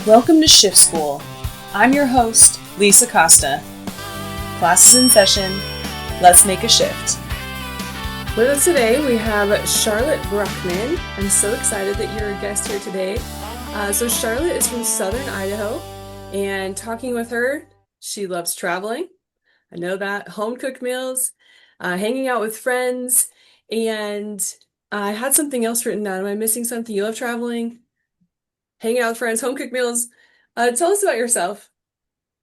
Welcome to Shift School. I'm your host, Lisa Costa. Class is in session. Let's make a shift. With us today, we have Charlotte Bruckman. I'm so excited that you're a guest here today. So Charlotte is from Southern Idaho, and talking with her, she loves traveling. I know that. Home cooked meals, hanging out with friends, and I had something else written down. Am I missing something? You love traveling, hanging out with friends, home cooked meals. Tell us about yourself.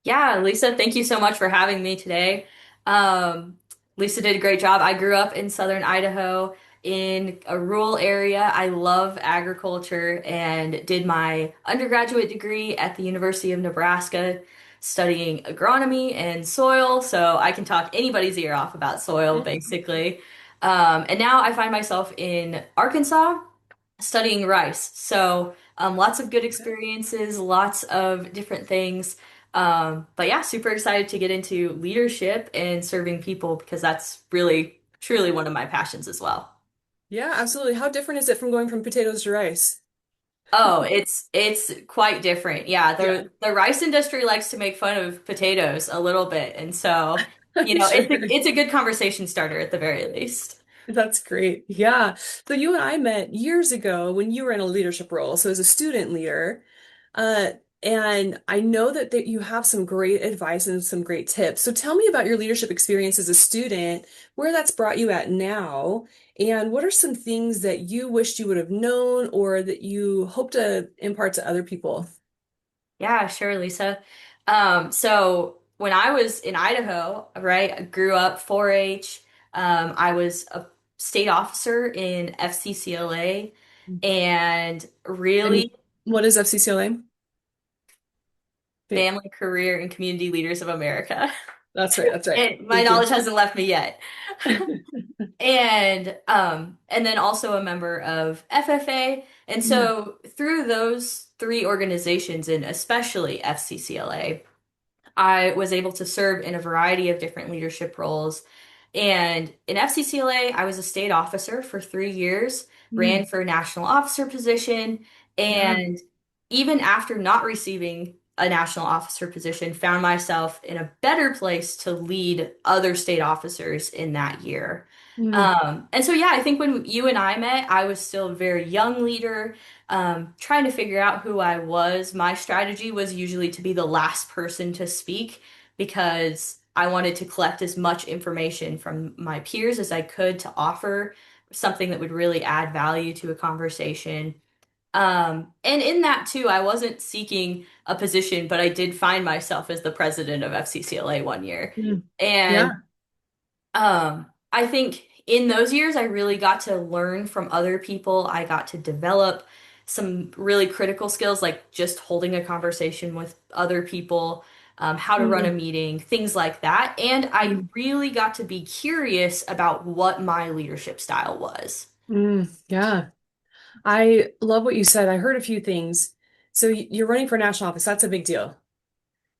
Yeah, Lisa, thank you so much for having me today. Um, Lisa did a great job. I grew up in southern Idaho in a rural area. I love agriculture and did my undergraduate degree at the University of Nebraska studying agronomy and soil. So I can talk anybody's ear off about soil, basically. And now I find myself in Arkansas studying rice. So lots of good experiences, lots of different things. But yeah, super excited to get into leadership and serving people because that's really, truly one of my passions as well. Yeah, absolutely. How different is it from going from potatoes to rice? Oh, it's quite different. Yeah, Yeah, the rice industry likes to make fun of potatoes a little bit, and so I'm it's sure. it's a good conversation starter at the very least. That's great. Yeah. So you and I met years ago when you were in a leadership role, so as a student leader. Uh, and I know that you have some great advice and some great tips. So tell me about your leadership experience as a student, where that's brought you at now, and what are some things that you wished you would have known or that you hope to impart to other people? Yeah, sure, Lisa. So when I was in Idaho, right, I grew up 4-H. I was a state officer in FCCLA and And really what is FCCLA? Family, Career, and Community Leaders of America. That's right. That's right. And my Thank you. knowledge hasn't left me yet. And then also a member of FFA. And Mm, so through those three organizations, and especially FCCLA, I was able to serve in a variety of different leadership roles. And in FCCLA, I was a state officer for 3 years, ran mm, for a national officer position, yeah. and even after not receiving a national officer position, found myself in a better place to lead other state officers in that year. Mm, And so, yeah, I think when you and I met, I was still a very young leader trying to figure out who I was. My strategy was usually to be the last person to speak because I wanted to collect as much information from my peers as I could to offer something that would really add value to a conversation. And in that too, I wasn't seeking a position, but I did find myself as the president of FCCLA one year. mm. And Yeah. I think in those years, I really got to learn from other people. I got to develop some really critical skills, like just holding a conversation with other people, how to run a Mm, meeting, things like that. And I mm, really got to be curious about what my leadership style was. yeah. I love what you said. I heard a few things. So you're running for national office. That's a big deal.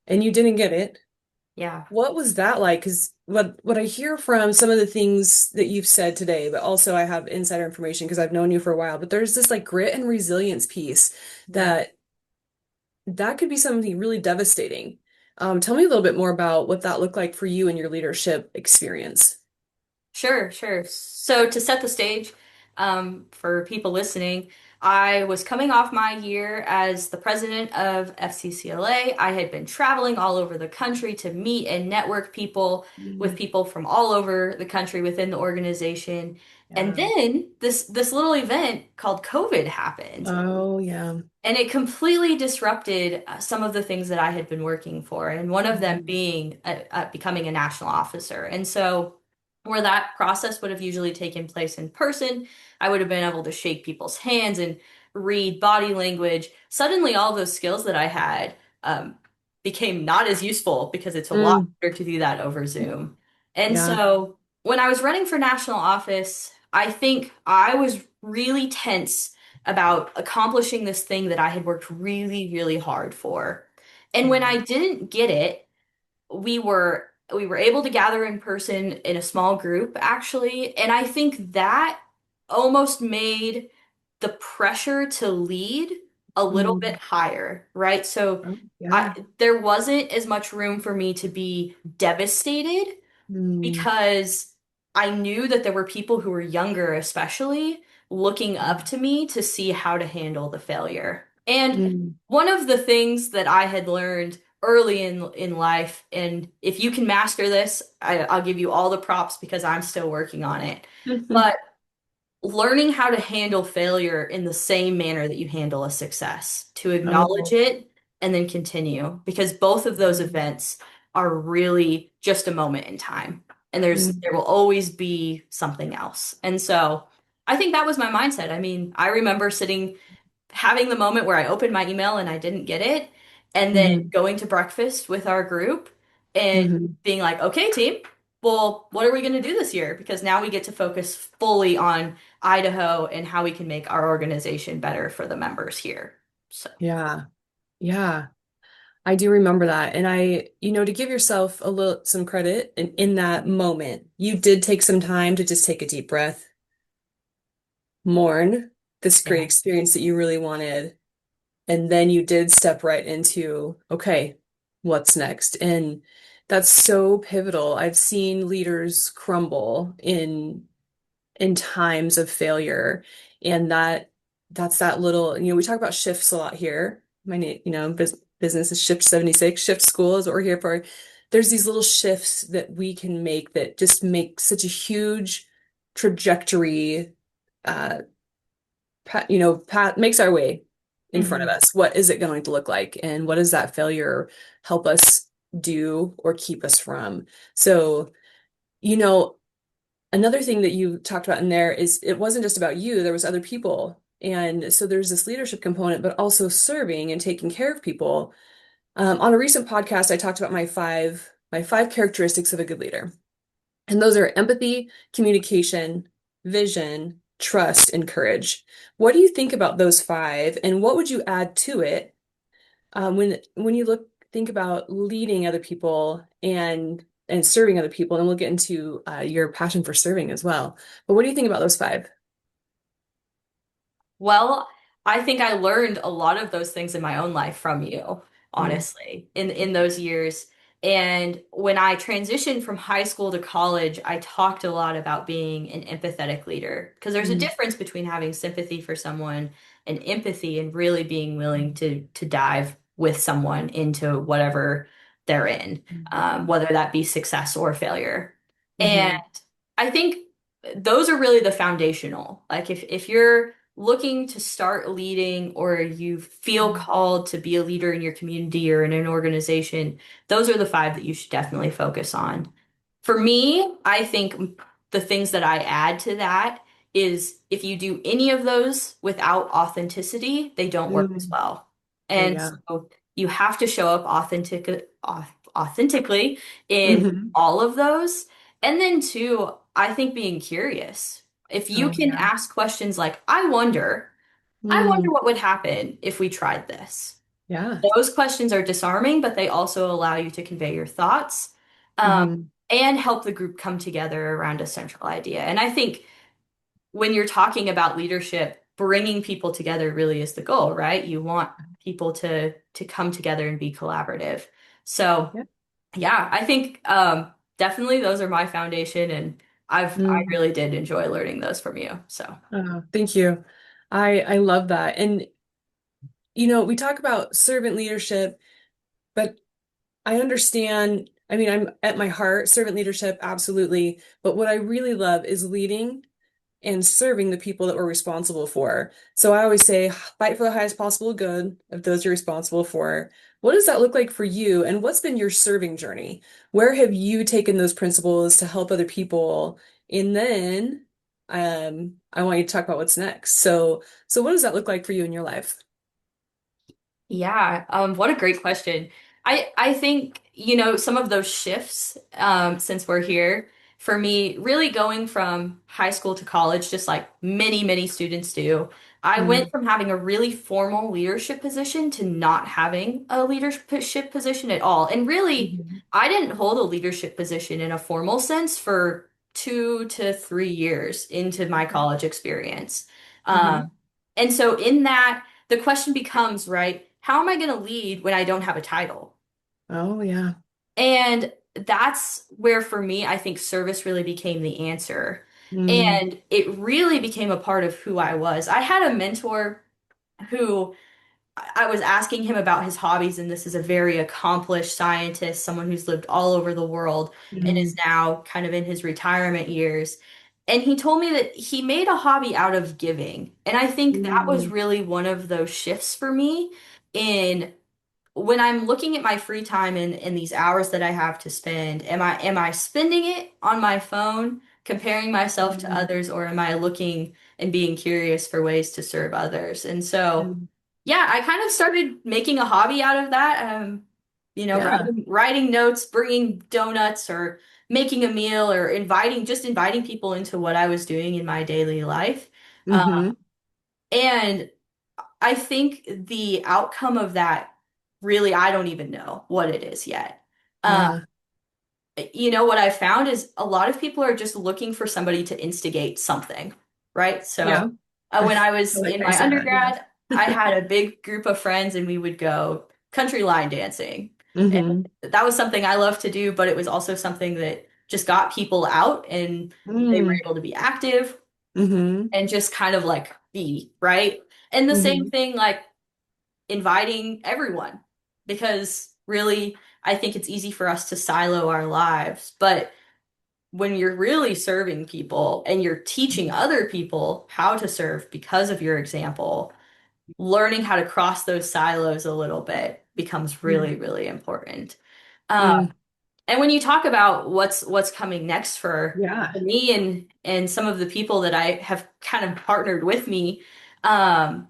And you didn't get it. Yeah. What was that like? Because what I hear from some of the things that you've said today, but also I have insider information because I've known you for a while, but there's this like grit and resilience piece Yeah. that that could be something really devastating. Tell me a little bit more about what that looked like for you and your leadership experience. Sure, sure. So to set the stage, for people listening, I was coming off my year as the president of FCCLA. I had been traveling all over the country to meet and network people with Mm, people from all over the country within the organization. And yeah. then this little event called COVID happened, Oh, yeah. and it completely disrupted some of the things that I had been working for, and one of them Mhm. being becoming a national officer. And so, where that process would have usually taken place in person, I would have been able to shake people's hands and read body language. Suddenly, all those skills that I had became not as useful because it's a lot Mm, harder to do that over Zoom. And yeah. so, when I was running for national office, I think I was really tense about accomplishing this thing that I had worked really, really hard for. And when I Mm, didn't get it, we were able to gather in person in a small group actually, and I think that almost made the pressure to lead a little bit Mm. higher, right? So Oh, yeah. there wasn't as much room for me to be devastated Mm. because I knew that there were people who were younger, especially, looking up to me to see how to handle the failure. And Mm. one of the things that I had learned early in life, and if you can master this, I'll give you all the props because I'm still working on it. But learning how to handle failure in the same manner that you handle a success, to acknowledge Oh. it and then continue, because both of those events are really just a moment in time. And Mm. there will always be something else. And so I think that was my mindset. I mean, I remember having the moment where I opened my email and I didn't get it, and then Mhm. going to breakfast with our group and Mhm. being like, okay, team, well, what are we going to do this year? Because now we get to focus fully on Idaho and how we can make our organization better for the members here. So, Yeah. Yeah. I do remember that. And to give yourself some credit in that moment, you did take some time to just take a deep breath, mourn this great yeah. experience that you really wanted. And then you did step right into, okay, what's next? And that's so pivotal. I've seen leaders crumble in times of failure. And that's that little, we talk about shifts a lot here. Business is Shift 76, Shift School is what we're here for. There's these little shifts that we can make that just make such a huge trajectory, uh, makes our way in front of Hmm. us. What is it going to look like? And what does that failure help us do or keep us from? So, you know, another thing that you talked about in there is it wasn't just about you, there was other people. And so there's this leadership component, but also serving and taking care of people. On a recent podcast, I talked about my five characteristics of a good leader. And those are empathy, communication, vision, trust, and courage. What do you think about those five, and what would you add to it when you think about leading other people and serving other people? And we'll get into your passion for serving as well. But what do you think about those five? Well, I think I learned a lot of those things in my own life from you, Mm, honestly, in those years. And when I transitioned from high school to college, I talked a lot about being an empathetic leader because there's a mm, difference between having sympathy for someone and empathy and really being willing to dive with someone into whatever they're in, whether that be success or failure. And mhm, I think those are really the foundational. Like if you're looking to start leading or you feel mhm, called to be a leader in your community or in an organization, those are the five that you should definitely focus on. For me, I think the things that I add to that is if you do any of those without authenticity, they don't work as mm. well. Oh And yeah. so you have to show up authentically in Mhm. all of those. And then two, I think being curious. If you Oh can yeah. ask questions like, I wonder Mm. what would happen if we tried this. Yeah. Those questions are disarming, but they also allow you to convey your thoughts, um, Hmm. and help the group come together around a central idea. And I think when you're talking about leadership, bringing people together really is the goal, right? You want people to come together and be collaborative. So Yeah. yeah, I think definitely those are my foundation, and I Mm. really did enjoy learning those from you. So Thank you. I love that. And we talk about servant leadership, but I understand, I mean, I'm at my heart, servant leadership, absolutely. But what I really love is leading and serving the people that we're responsible for. So I always say, fight for the highest possible good of those you're responsible for. What does that look like for you? And what's been your serving journey? Where have you taken those principles to help other people? And then I want you to talk about what's next. So what does that look like for you in your life? yeah, what a great question. I think, some of those shifts, since we're here, for me, really going from high school to college, just like many, many students do, I went Mm, from having a really formal leadership position to not having a leadership position at all. And really, mhm, I didn't hold a leadership position in a formal sense for 2 to 3 years into my college experience. mhm, And so in that, the question becomes, right, how am I going to lead when I don't have a title? Oh, yeah. And that's where, for me, I think service really became the answer. Mm, And it really became a part of who I was. I had a mentor who I was asking him about his hobbies, and this is a very accomplished scientist, someone who's lived all over the world and is mm, now kind of in his retirement years. And he told me that he made a hobby out of giving. And I think that was mm, really one of those shifts for me in when I'm looking at my free time and these hours that I have to spend. Am I spending it on my phone, comparing myself to mm, others, or am I looking and being curious for ways to serve others? And so mm. yeah, I kind of started making a hobby out of that. Yeah. Writing notes, bringing donuts, or making a meal, or just inviting people into what I was doing in my daily life. Uh, Mm-hmm. and I think the outcome of that, really, I don't even know what it is yet. Um, Yeah. what I found is a lot of people are just looking for somebody to instigate something, right? Yeah. So when I I was like in how you my said that. undergrad, I had a big group of friends and we would go country line dancing. Yeah. Mm-hmm. And that was something I loved to do, but it was also something that just got people out and they were Mm, able to be active mm-hmm. and just kind of like be, right? And the same Mm-hmm. thing, like inviting everyone, because really, I think it's easy for us to silo our lives. But when you're really serving people and you're teaching other people how to serve because of your example, learning how to cross those silos a little bit becomes really, really important. Um, Mm, and when you talk about what's coming next yeah. for me and some of the people that I have kind of partnered with me, um,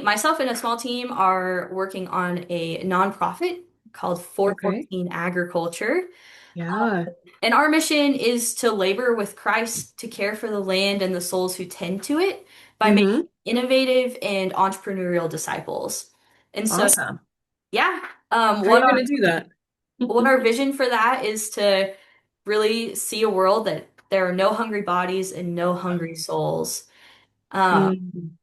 myself and a small team are working on a nonprofit called Okay. 414 Agriculture. Yeah. And our mission is to labor with Christ to care for the land and the souls who tend to it by making Mm-hmm. innovative and entrepreneurial disciples. And so, Awesome. yeah, How are you going to do that? what our vision for that is to really see a world that there are no hungry bodies and no hungry souls. Um, Mm,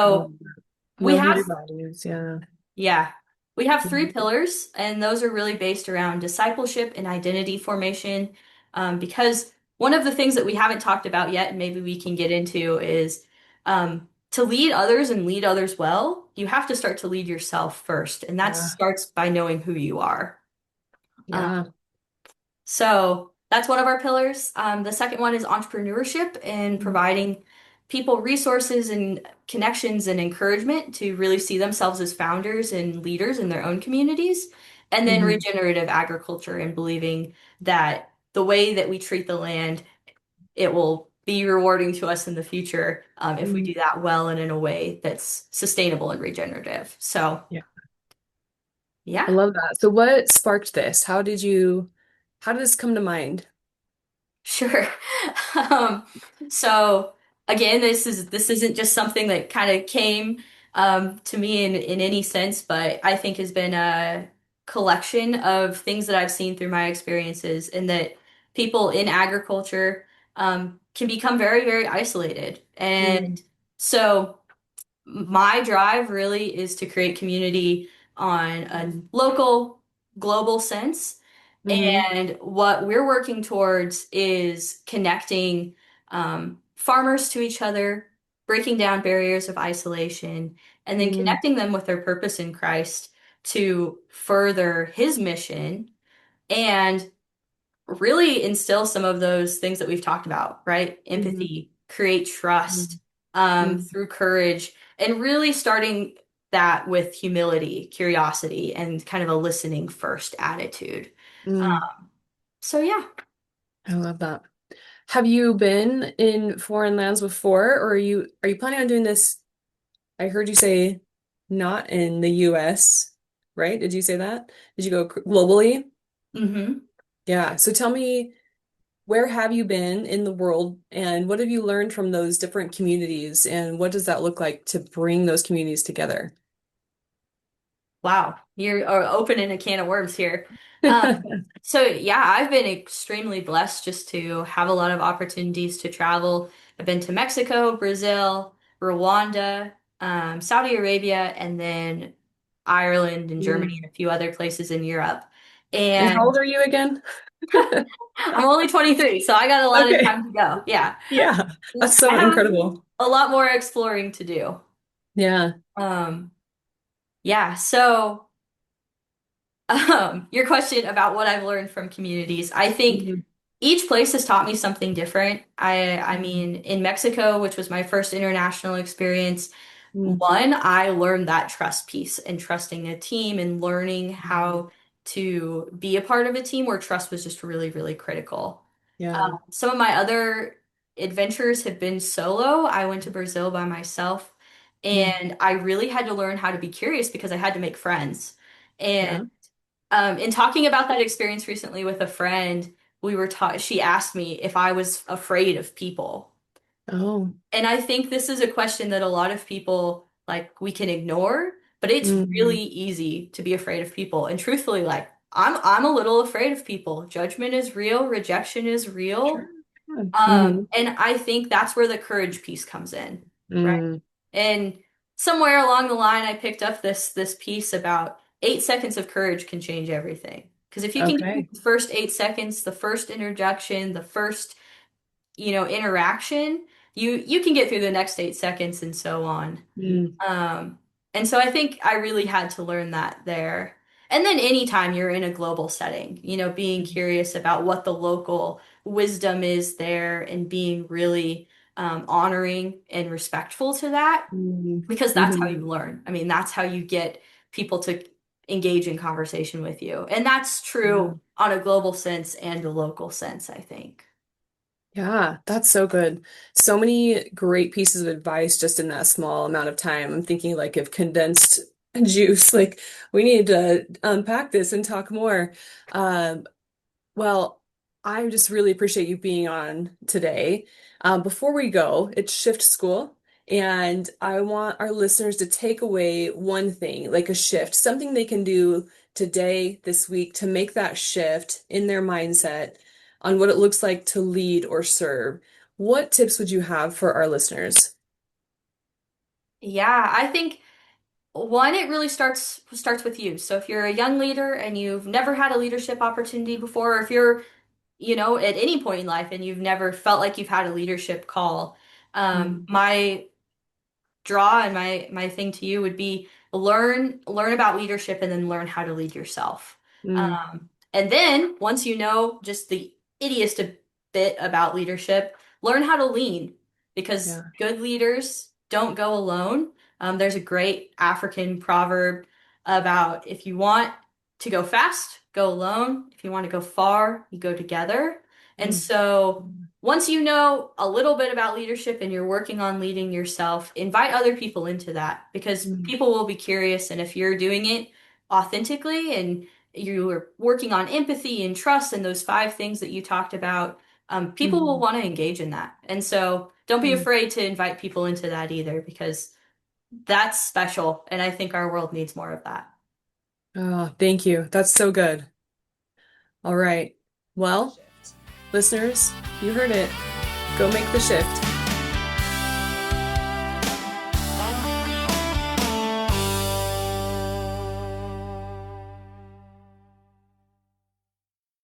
I love so that. we No have hungry bodies. Yeah. Yeah. We have three Mhm. pillars, and those are really based around discipleship and identity formation. Because one of the things that we haven't talked about yet, and maybe we can get into, is to lead others and lead others well, you have to start to lead yourself first. And that Yeah. starts by knowing who you are. Um, Yeah. so that's one of our pillars. The second one is entrepreneurship and providing people resources and connections and encouragement to really see themselves as founders and leaders in their own communities. And then Mm-hmm. regenerative agriculture and believing that the way that we treat the land, it will be rewarding to us in the future if we Mm, do that well and in a way that's sustainable and regenerative. So, yeah. I yeah. love that. So what sparked this? How did this come to mind? Sure. Um, so again, this isn't just something that kind of came to me in any sense, but I think has been a collection of things that I've seen through my experiences, and that people in agriculture can become very, very isolated. Mm, And so my drive really is to create community on a local, global sense. mm-hmm. And what we're working towards is connecting farmers to each other, breaking down barriers of isolation, and then Mm, connecting them with their purpose in Christ to further his mission and really instill some of those things that we've talked about, right? mm-hmm. Empathy, create trust Mm, through courage, and really starting that with humility, curiosity, and kind of a listening first attitude. mm. So yeah. I love that. Have you been in foreign lands before, or are you planning on doing this? I heard you say not in the US, right? Did you say that? Did you go globally? hmm Yeah. So tell me, where have you been in the world, and what have you learned from those different communities, and what does that look like to bring those communities together? Wow, you're opening a can of worms here. Um, so yeah, I've been extremely blessed just to have a lot of opportunities to travel. I've been to Mexico, Brazil, Rwanda, Saudi Arabia, and then Ireland and Germany Mm. and a few other places in Europe. And how And old are you again? I'm only 23, so I got a lot of Okay. time to go. Yeah. Yeah, that's so I have incredible. a lot more exploring to do. Yeah. Um, yeah, so your question about what I've learned from communities, I think Mhm. each place has taught me something different. I Mhm. mean, in Mexico, which was my first international experience, Mhm. one, I learned that trust piece and trusting a team and learning Mhm. how to be a part of a team where trust was just really, really critical. Yeah. Some of my other adventures have been solo. I went to Brazil by myself, Mhm. and I really had to learn how to be curious because I had to make friends. And Yeah. in talking about that experience recently with a friend, we were taught, she asked me if I was afraid of people. Oh. And I think this is a question that a lot of people like we can ignore, but it's really Mhm. easy to be afraid of people. And truthfully, like I'm a little afraid of people. Judgment is real, rejection is Sure. real. Yeah. Mhm. And I think that's where the courage piece comes in, right? Mm. And somewhere along the line, I picked up this piece about 8 seconds of courage can change everything. Because if you can get through Okay. the first 8 seconds, the first introduction, the first, interaction, you can get through the next 8 seconds and so on. Mm. Um, and so I think I really had to learn that there. And then anytime you're in a global setting, being curious about what the local wisdom is there and being really honoring and respectful to that, Mhm. because that's how Mhm. you learn. I mean, that's how you get people to engage in conversation with you. And that's Yeah. true on a global sense and a local sense, I think. Yeah, that's so good. So many great pieces of advice just in that small amount of time. I'm thinking like of condensed juice. Like we need to unpack this and talk more. Um, Well, I just really appreciate you being on today. Before we go, it's shift school, and I want our listeners to take away one thing, like a shift, something they can do today, this week, to make that shift in their mindset on what it looks like to lead or serve. What tips would you have for our listeners? Yeah, I think one, it really starts with you. So if you're a young leader and you've never had a leadership opportunity before, or if you're, at any point in life and you've never felt like you've had a leadership call, Mm, my draw and my thing to you would be learn about leadership and then learn how to lead yourself. mm, And then once you know just the ittiest a bit about leadership, learn how to lean because yeah. good leaders don't go alone. There's a great African proverb about if you want to go fast, go alone. If you want to go far, you go together. And Mm, so once you know a little bit about leadership and you're working on leading yourself, invite other people into that because mm, people will be curious. And if you're doing it authentically and you are working on empathy and trust and those five things that you talked about, people will mm, want to engage in that. And so don't be mm. afraid to invite people into that either because that's special. And I think our world needs more of that. Oh, thank you. That's so good. All right. Well, listeners, you heard it. Go make the shift.